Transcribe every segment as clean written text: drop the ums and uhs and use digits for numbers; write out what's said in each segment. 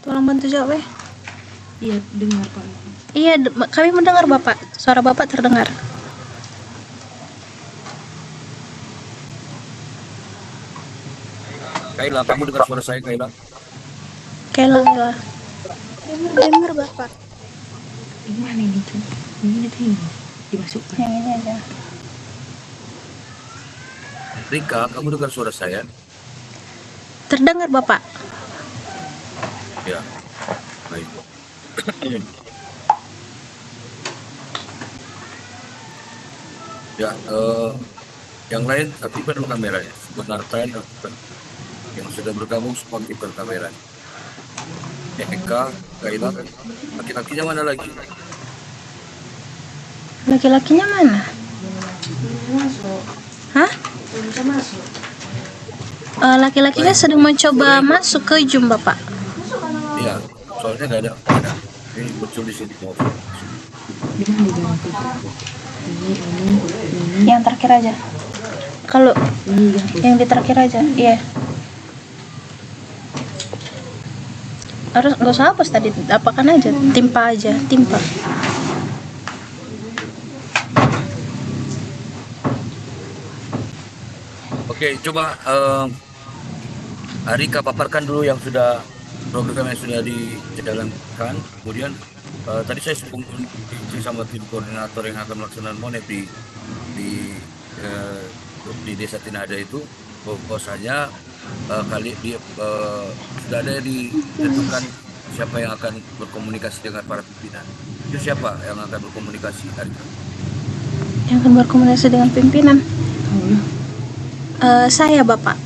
Tolong bantu jawab ya. Iya, dengar Pak. Iya, kami mendengar Bapak. Suara Bapak terdengar. Kaila, kamu dengar suara saya, Kaila? Kaila. Dengar Bapak. Yang mana ini tuh? Ini tuh dimasukkan. Yang ini aja. Rika, kamu dengar suara saya? Terdengar Bapak. Ya, baik. Ya, yang lain aktifkan kameranya. Benarkan yang sudah bergabung semua aktifkan kameranya. Eka, Kaila, laki-lakinya mana lagi? Laki-lakinya mana? Hah? Laki-lakinya sedang mencoba masuk ke Zoom Bapak. Iya, soalnya nggak ada. Ini muncul di sini. Di mana jalan itu? Ini. Yang terakhir aja. Kalau Ini yang di terakhir aja, iya. Harus nggak usah hapus tadi, apakan aja, timpa aja, timpa. Oke, coba Rika paparkan dulu yang sudah program yang sudah dijalankan. Kemudian tadi saya komunikasi sama tim koordinator yang akan melaksanakan monet di Desa Tinada itu, bahwasanya kali dia sudah ada ditentukan siapa yang akan berkomunikasi dengan para pimpinan. Itu siapa yang akan berkomunikasi hari ini? Yang akan berkomunikasi dengan pimpinan. Saya Bapak.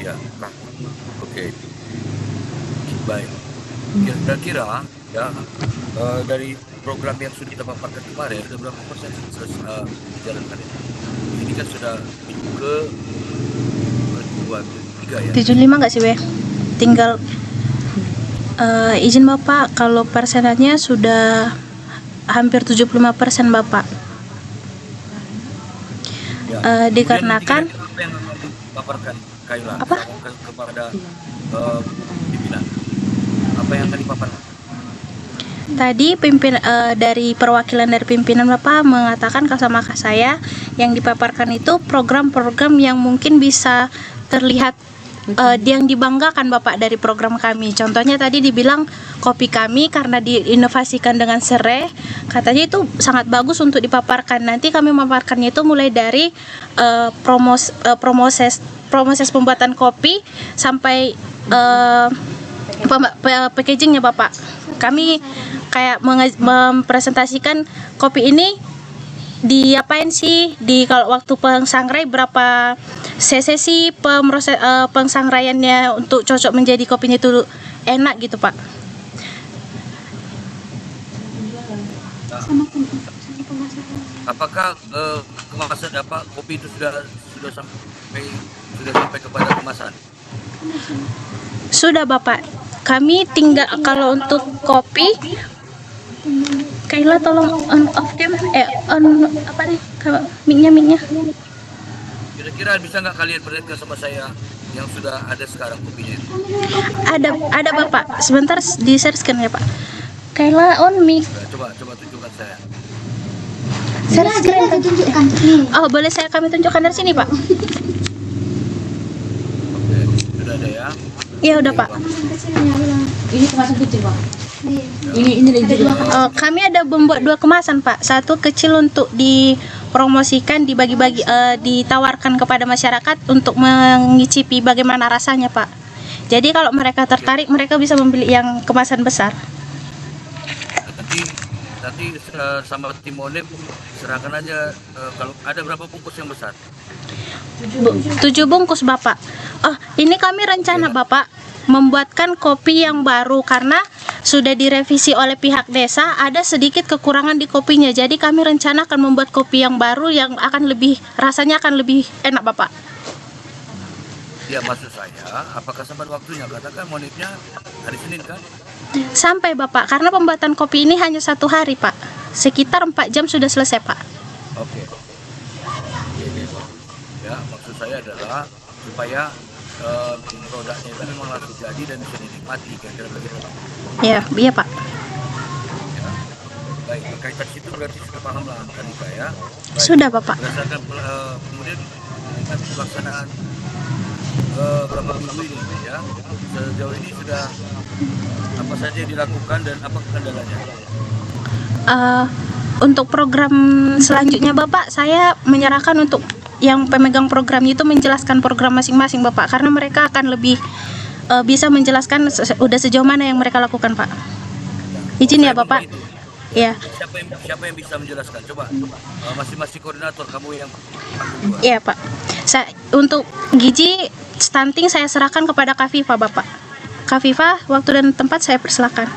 Ya, nah, oke, baik. Kira-kira ya dari program yang sudah kita paparkan kemarin, ada berapa persen dijalankan ini? Ini kan sudah ke kedua, ketiga ya. 75 nggak sih, Be? Tinggal izin Bapak, kalau persenannya sudah hampir 75% Bapak. Ya. Dikarenakan Apa yang akan dipaparkan Kaila Apa? kepada pimpinan? Apa yang akan dipaparkan? tadi dari perwakilan dari pimpinan Bapak mengatakan sama saya yang dipaparkan itu program-program yang mungkin bisa terlihat yang dibanggakan Bapak dari program kami. Contohnya tadi dibilang kopi kami karena diinovasikan dengan serai, katanya itu sangat bagus untuk dipaparkan. Nanti kami memaparkannya itu mulai dari proses pembuatan kopi sampai packagingnya Bapak. Kami kayak mempresentasikan kopi ini diapain sih, kalau waktu pengsangrai berapa cc sih pengsangraiannya untuk cocok menjadi kopinya itu enak gitu Pak. Apakah kemasan kopi itu sudah sampai kepada kemasan? Sudah Bapak. Kami tinggal kalau untuk kopi, Kaila tolong on off cam, on apa nih, mic-nya. Kira-kira bisa nggak kalian perlihatkan sama saya yang sudah ada sekarang kopinya itu? Ada Bapak. Sebentar di share screen ya Pak. Kaila on mic. Coba tunjukkan saya. Share screen tunjukkan. Oh, boleh kami tunjukkan dari sini Pak? Oke, sudah ada ya. Iya udah Pak. Ini kemasan kecil Pak. Ini lagi. Kami ada membuat 2 kemasan Pak. Satu kecil untuk dipromosikan, dibagi-bagi, ditawarkan kepada masyarakat untuk mengicipi bagaimana rasanya Pak. Jadi kalau mereka tertarik, mereka bisa membeli yang kemasan besar. Nanti sama tim Monep serahkan aja kalau ada berapa bungkus yang besar? 7 bungkus Bapak. Ini kami rencana Bapak membuatkan kopi yang baru karena sudah direvisi oleh pihak desa, ada sedikit kekurangan di kopinya. Jadi kami rencana akan membuat kopi yang baru yang rasanya akan lebih enak Bapak. Ya, maksud saya, apakah sampai waktunya? Katakan Monepnya hari Senin kan? Sampai Bapak, karena pembuatan kopi ini hanya 1 hari Pak. Sekitar 4 jam sudah selesai Pak. Oke. Ya, maksud saya adalah supaya produknya itu memang langsung jadi dan bisa dinikmati, kira-kira begitu Pak. Ya, iya Pak. Ya. Baik, berkaitan situ berarti sudah paham lah Arika ya. Baik. Sudah Bapak. Berdasarkan kemudian dengan pelaksanaan berapa minggu ini ya, sejauh ini sudah apa saja yang dilakukan dan apa kendalanya? Untuk program selanjutnya Bapak, saya menyerahkan untuk yang pemegang programnya itu menjelaskan program masing-masing Bapak, karena mereka akan lebih bisa menjelaskan udah sejauh mana yang mereka lakukan Pak. Izin ya Bapak. Ya. Siapa yang bisa menjelaskan? Coba masing-masing koordinator kamu yang Iya Pak. Untuk gizi stunting saya serahkan kepada Kak Viva Bapak. Kak Viva, waktu dan tempat saya persilakan.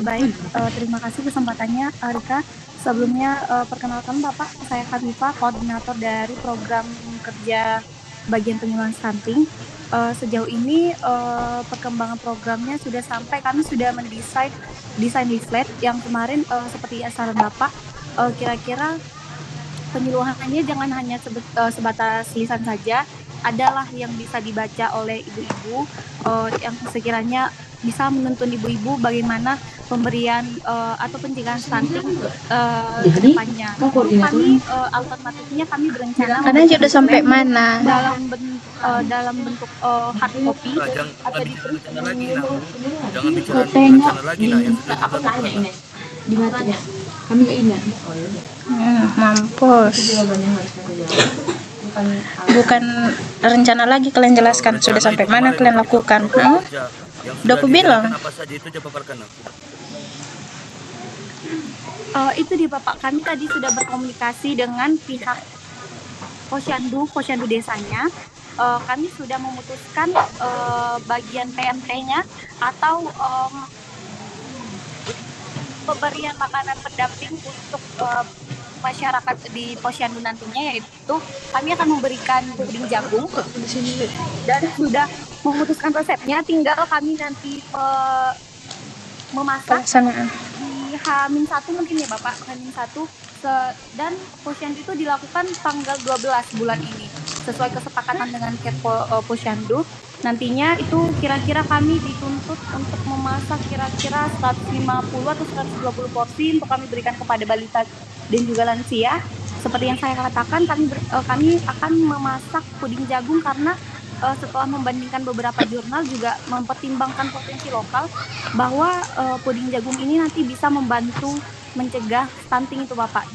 Baik, terima kasih kesempatannya Arika. Sebelumnya perkenalkan Bapak, saya Kak Viva, koordinator dari program kerja bagian penyuluhan stunting. Sejauh ini perkembangan programnya sudah sampai, kami sudah mendesain desain leaflet yang kemarin seperti saran Bapak, kira-kira penyuluhannya jangan hanya sebatas lisan saja, adalah yang bisa dibaca oleh ibu-ibu yang sekiranya bisa menuntun ibu-ibu bagaimana pemberian atau pencegahan stunting ke depannya. Kami alternatifnya kami berencana Karena sudah sampai mana? dalam bentuk hard copy atau rencana lagi nah. Jangan bicara rencana lagi nah yang sudah Apa ditetapkan. tanya Ines? Di mana ya? Kami nggak ingat. Mampus. Jawabannya harus ada jawaban. Bukan rencana lagi kalian jelaskan sudah sampai mana kalian lakukan. Udah aku bilang. Apa saja itu coba paparkan aku. Itu di Bapak, kami tadi sudah berkomunikasi dengan pihak Posyandu desanya. Kami sudah memutuskan bagian PMT-nya atau pemberian makanan pendamping untuk masyarakat di Posyandu nantinya, yaitu kami akan memberikan puding jagung dan sudah memutuskan resepnya, tinggal kami nanti memasak Pelaksanaan. di H-1 mungkin ya Bapak, H-1 dan Posyandu itu dilakukan tanggal 12 bulan ini sesuai kesepakatan dengan Posyandu. Nantinya itu kira-kira kami dituntut untuk memasak kira-kira 150 atau 120 porsi untuk kami berikan kepada balita dan juga lansia. Seperti yang saya katakan, kami akan memasak puding jagung karena setelah membandingkan beberapa jurnal juga mempertimbangkan potensi lokal bahwa puding jagung ini nanti bisa membantu mencegah stunting itu Bapak.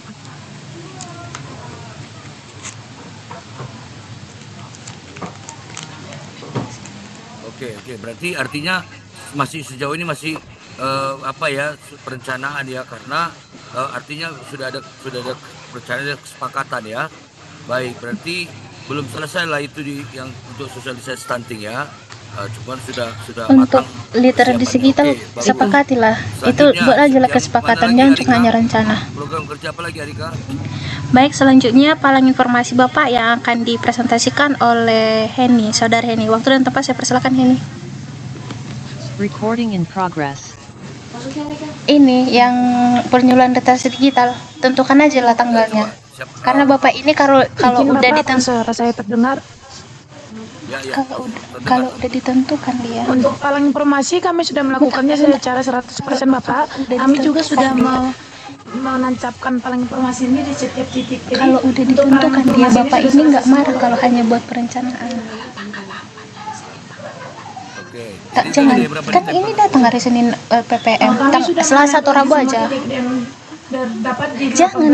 Oke, berarti artinya masih sejauh ini masih perencanaan ya, karena artinya sudah ada perencanaan, kesepakatan ya. Baik, berarti belum selesai lah itu yang untuk sosialisasi stunting ya. Cuman sudah Untuk matang literasi kita bagus. sepakatilah. Itu Selanjutnya, buat aja lah yang kesepakatan, mana lagi, jangan Arika? cuma hanya rencana. Program kerja apa lagi Arika? Baik, selanjutnya palang informasi Bapak yang akan dipresentasikan oleh Heni, Saudara Heni. Waktu dan tempat saya persilakan Heni. Recording in progress. Ini yang penyuluhan literasi digital, tentukan aja lah tanggalnya. Karena Bapak ini kalau udah ditentukan, Suara saya terdengar. Ya. kalau udah ditentukan dia. Untuk palang informasi kami sudah melakukannya secara 100% Bapak. Kami juga sudah menancapkan palang informasi ini di setiap titik. Jadi, Kalau udah untuk palang ditentukan dia, informasi Bapak sudah ini nggak selesai. marah kalau hanya buat perencanaan. Oke. Tak, Jadi jangan. dari berapa Kan detik, ini Pak? datang hari Senin PPM. Kami sudah Selasa atau Rabu menangani aja. semua titik yang dapat di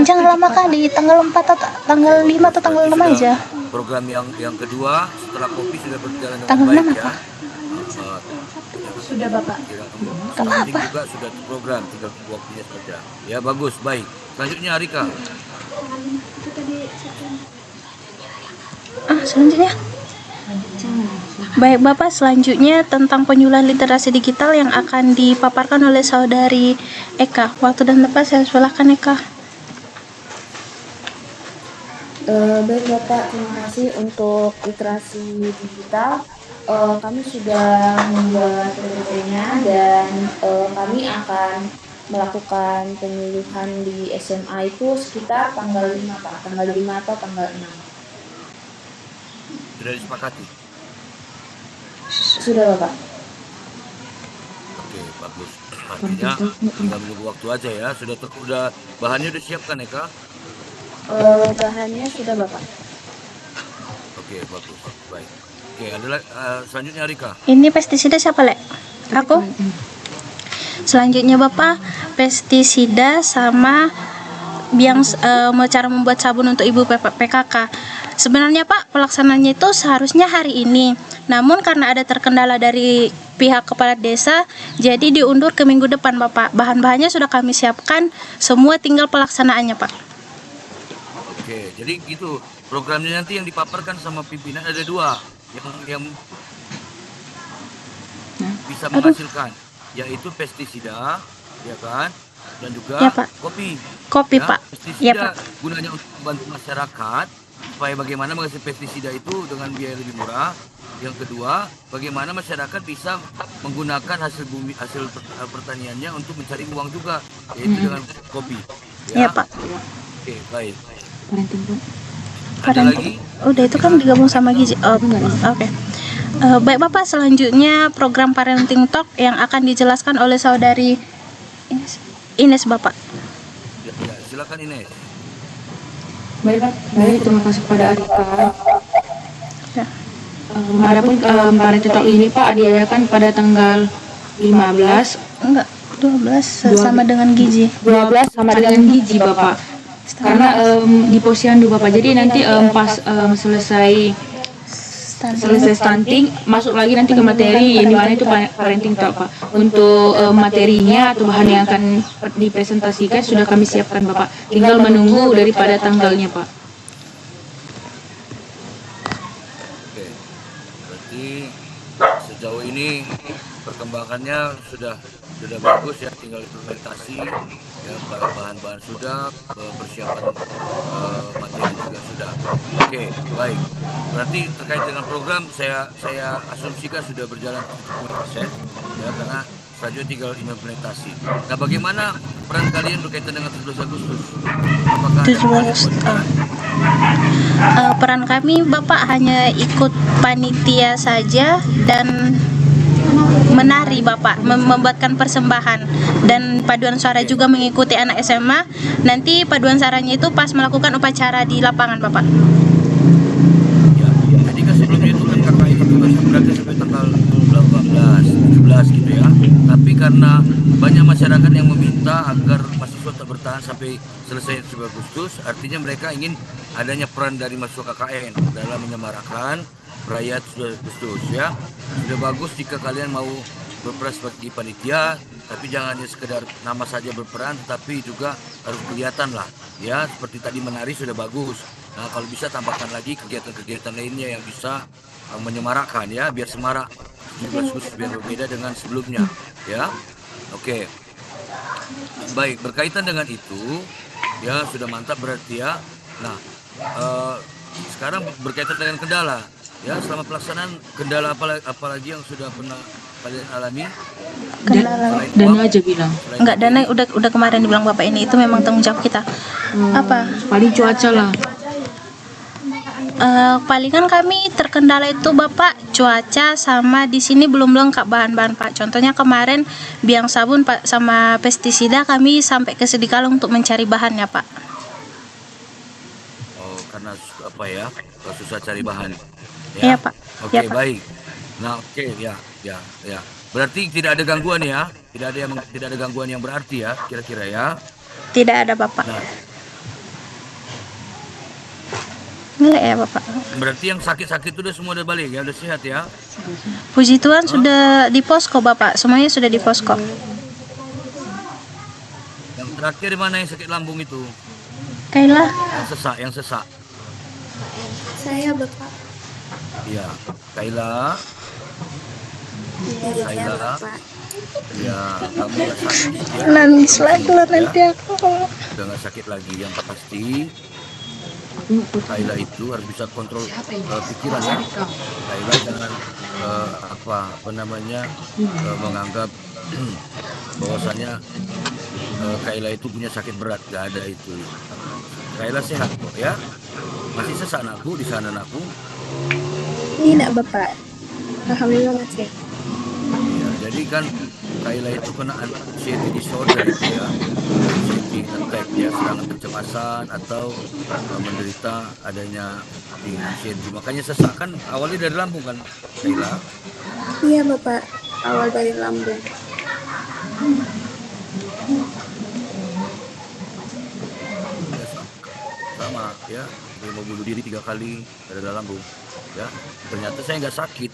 Jangan lama kali. Tanggal 4 atau tanggal 5 atau tanggal 6 aja. Program yang kedua setelah kopi sudah berjalan dengan Tanggal baik 6 ya. Sudah Bapak. Gak apa-apa. Juga sudah program, tinggal waktunya saja. Ya bagus, baik. Selanjutnya Arika. Selanjutnya. Baik Bapak, selanjutnya tentang penyuluhan literasi digital yang akan dipaparkan oleh Saudari Eka. Waktu dan tempat saya silakan Eka. Baik Bapak, terima kasih untuk literasi digital. Kami sudah membuat PPT-nya dan kami akan melakukan penyuluhan di SMA itu sekitar tanggal 5 Pak, tanggal 5 atau tanggal 6. Sudah disepakati. Sudah Bapak. Oke, bagus. Artinya tinggal menunggu waktu aja ya. Sudah bahannya udah siapkan ya Kak? Bahannya sudah Bapak. Oke, bagus. Baik. Oke, adalah selanjutnya Rika. Ini pestisida siapa, Lek? Aku. Selanjutnya Bapak, pestisida sama yang cara membuat sabun untuk ibu PKK. Sebenarnya Pak, pelaksanaannya itu seharusnya hari ini. Namun karena ada terkendala dari pihak kepala desa, jadi diundur ke minggu depan Bapak. Bahan-bahannya sudah kami siapkan, semua tinggal pelaksanaannya Pak. Oke, jadi gitu. Programnya nanti yang dipaparkan sama pimpinan ada 2 yang bisa menghasilkan, yaitu pestisida, ya kan, dan juga Ya, Pak. kopi. Kopi Ya, Pak. pestisida Ya Pak. gunanya untuk membantu masyarakat supaya bagaimana menghasilkan pestisida itu dengan biaya lebih murah. Yang kedua, bagaimana masyarakat bisa menggunakan hasil bumi, hasil pertaniannya untuk mencari uang juga, yaitu dengan kopi. Ya Pak. Oke, baik. Parenting Pak. Ada lagi? Udah itu kan digabung sama gizi. Oh, oke. Baik Bapak, selanjutnya program Parenting Talk yang akan dijelaskan oleh saudari Ines Bapak. Ya, silakan Ines. Baik Pak, baik, terima kasih kepada Arika. Ya. Adapun Parenting Talk ini Pak diadakan pada tanggal 15, Enggak, 12 sama dengan gizi. 12 sama dengan gizi Bapak. Karena di posyandu Bapak. Jadi nanti pas selesai stunting masuk lagi nanti ke materi yang dimana itu parenting talk Pak. Untuk materinya atau bahan yang akan dipresentasikan sudah kami siapkan Bapak. Tinggal menunggu daripada tanggalnya Pak. Oke, berarti sejauh ini perkembangannya sudah bagus ya, tinggal implementasi ya, bahan-bahan sudah, persiapan materi juga sudah. Oke, baik. Berarti terkait dengan program saya asumsikan sudah berjalan 70% ya, karena selanjutnya tinggal implementasi. Nah, bagaimana peran kalian berkaitan dengan 17 Agustus? Apakah ada 17 Agustus? Peran kami Bapak hanya ikut panitia saja dan menari Bapak, membuatkan persembahan, dan paduan suara juga mengikuti anak SMA. Nanti paduan suaranya itu pas melakukan upacara di lapangan Bapak. Ya, jadi kan sebelumnya itu kan KKI itu kan berarti sampai tanggal 18, 17 gitu ya. Tapi karena banyak masyarakat yang meminta agar mahasiswa tak bertahan sampai selesai 17 Agustus, artinya mereka ingin adanya peran dari mahasiswa KKN dalam menyemarakan perayaan 17 Agustus ya. Sudah bagus jika kalian mau berperan sebagai panitia, tapi jangan hanya sekedar nama saja berperan, tetapi juga harus kelihatan lah ya. Seperti tadi menari sudah bagus. Nah, kalau bisa tambahkan lagi kegiatan-kegiatan lainnya yang bisa menyemarakkan ya, biar semarak 17 Agustus, biar berbeda dengan sebelumnya ya. Oke. Baik, berkaitan dengan itu ya sudah mantap berarti ya. Nah, sekarang berkaitan dengan kendala ya, selama pelaksanaan kendala apalagi yang sudah pernah kalian alami? Kendala. Dana aja bilang. Enggak, dana udah kemarin dibilang Bapak, ini itu memang tanggung jawab kita. Apa? Paling cuaca lah. Palingan kami terkendala itu Bapak cuaca, sama di sini belum lengkap bahan-bahan Pak. Contohnya kemarin biang sabun Pak sama pestisida kami sampai ke Sidikalang untuk mencari bahannya Pak. Oh, karena apa ya? Susah cari bahan. Iya Pak. Oke, Ya, Pak. baik. Nah, oke, ya. Berarti tidak ada gangguan ya? Tidak ada gangguan yang berarti ya, kira-kira ya? Tidak ada Bapak. Nah, Ngelek ya Bapak. berarti yang sakit-sakit itu semua udah balik ya, udah sehat ya? Puji Tuhan sudah di posko Bapak. Semuanya sudah di posko. Yang terakhir mana yang sakit lambung itu? Kayla. Yang sesak. Saya Bapak. Iya, Kaila. Kaila. Ya, kamu nggak sakit ya? Nangis lagi lah nanti aku. Udah nggak sakit lagi, yang pasti. Kaila itu harus bisa kontrol pikiran ya. Kaila jangan menganggap bahwasannya Kaila itu punya sakit berat, gak ada itu. Kaila sehat kok ya. Masih sesak anakku di sana anakku. Tidak Bapak. Alhamdulillah masih. Ya, jadi kan Kaila itu kena anxiety disorder itu ya. Anxiety attack ya, serangan kecemasan atau menderita adanya anxiety. Makanya sesak kan awalnya dari lambung kan Kaila. Iya Bapak, awal dari lambung. Sama ya, dia mau bunuh diri 3 kali dari lambung ya. Ternyata saya nggak sakit,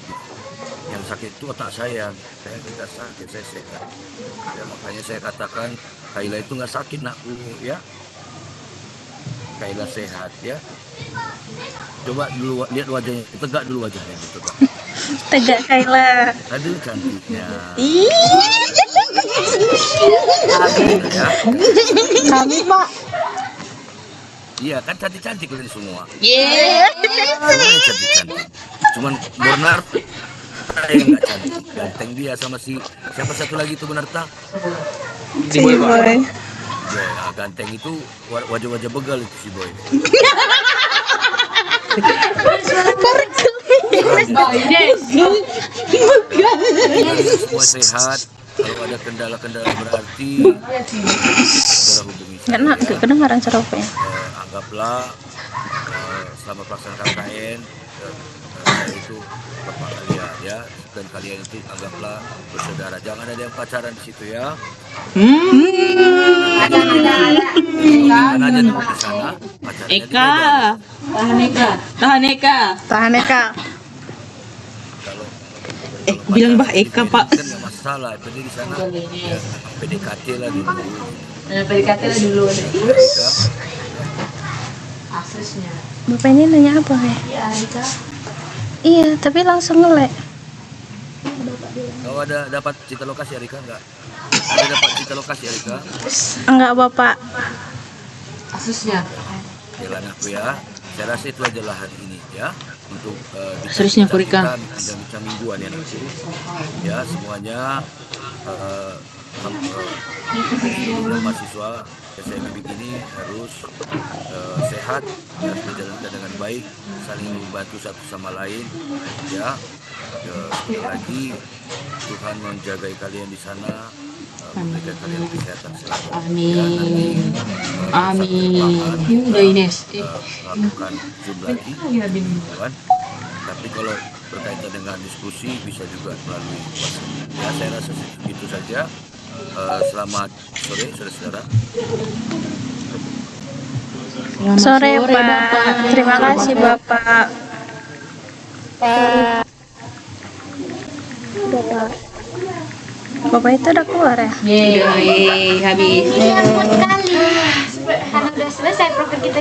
yang sakit itu otak saya tidak sakit, saya sehat ya. Makanya saya katakan Kaila itu nggak sakit nakku ya, Kaila sehat ya. Coba dulu lihat wajahnya, tegak dulu wajahnya, tegak. Tegak Kaila. Aduh cantiknya ya. Kami Pak. Iya kan cantik-cantik kalian semua. Yeah. Semuanya cantik-cantik. Cuman Bornar yang nggak cantik. Ganteng dia sama siapa satu lagi itu Benarta? Si boy. Ya, ganteng itu wajah-wajah begal itu si boy. Semua sehat. Kalau ada kendala-kendala berarti segera hubungi saya. Nggak kedengaran serapnya. Anggaplah selama pelaksanaan KKN saya itu bapak kalian ya, dan kalian itu anggaplah bersaudara. Jangan ada yang pacaran di situ ya. Kan aja dulu di sana pacarnya di Medan. Tahan Eka. Kalau bilang Bah pacaran di Eka, Medan Pak. kan nggak masalah, jadi di sana ya, PDKT lah dulu. Eka, Bapak ini nanya apa ya? Iya, tapi langsung ngelek. kau ada dapat cita lokasi Erika enggak? Ada dapat cita lokasi Erika? Enggak Bapak. Jalan aku ya. Saya rasa itu aja lah hari ini ya, untuk Seriusnya, Ko Rika? bincang-bincang mingguan ya nanti. Ya semuanya mahasiswa SMB begini harus sehat, harus menjalankan dengan baik, saling membantu satu sama lain ya. Sekali lagi Tuhan menjaga kalian di sana, memberikan kalian kesehatan selalu. Amin. Amin. Udah Ines. Lakukan Zoom lagi, kan? Tapi kalau berkaitan dengan diskusi bisa juga melalui WhatsApp. Ya saya rasa itu saja. Selamat sore saudara-saudara. Sore Pak. Terima kasih Bapak. Bapak itu udah keluar ya? Yeay, habis. Karena udah selesai program kita.